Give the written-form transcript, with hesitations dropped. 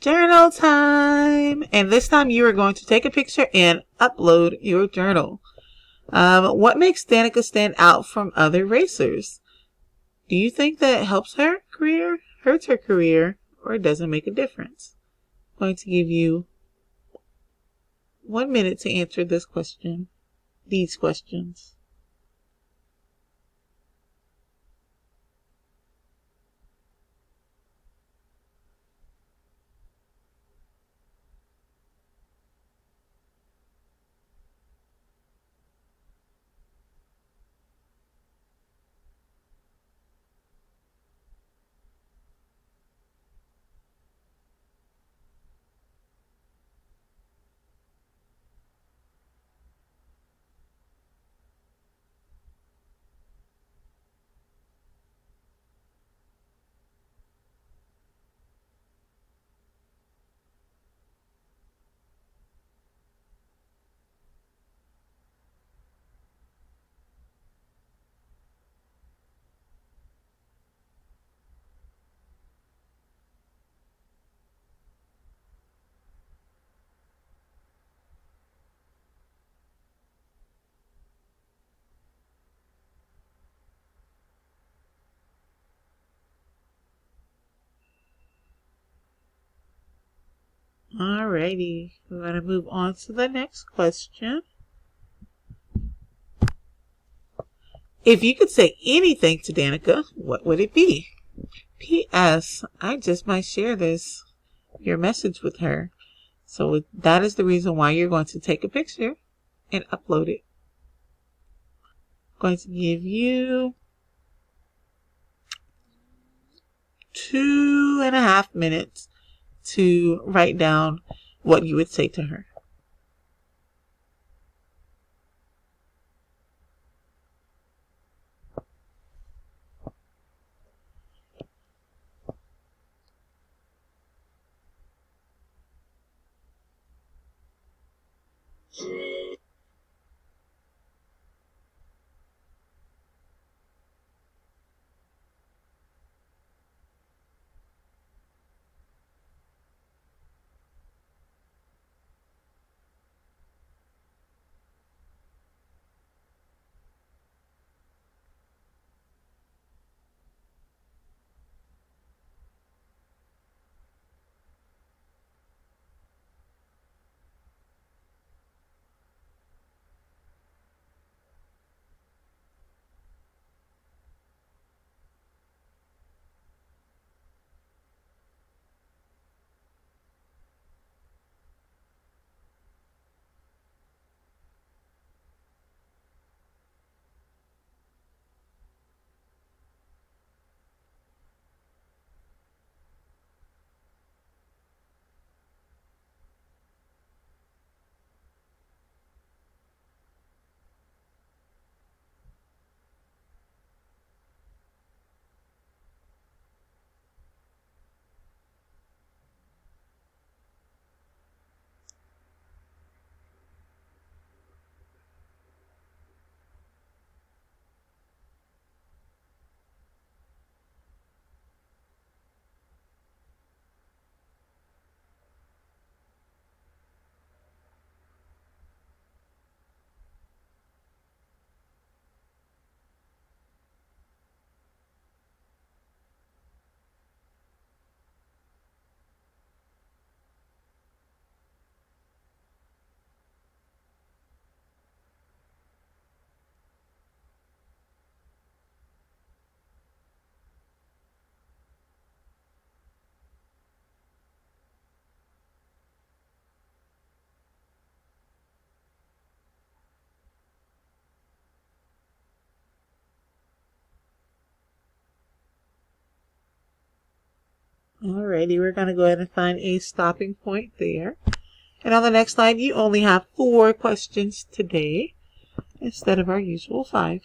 Journal time! And this time you are going to take a picture and upload your journal. What makes Danica stand out from other racers? Do you think that helps her career, hurts her career, or doesn't make a difference? I'm going to give you 1 minute to answer this question, these questions. Alrighty, we're going to move on to the next question. If you could say anything to Danica, what would it be? P.S. I just might share your message with her. So that is the reason why you're going to take a picture and upload it. I'm going to give you 2.5 minutes to write down what you would say to her. Alrighty, we're going to go ahead and find a stopping point there. And on the next slide, you only have 4 questions today instead of our usual 5.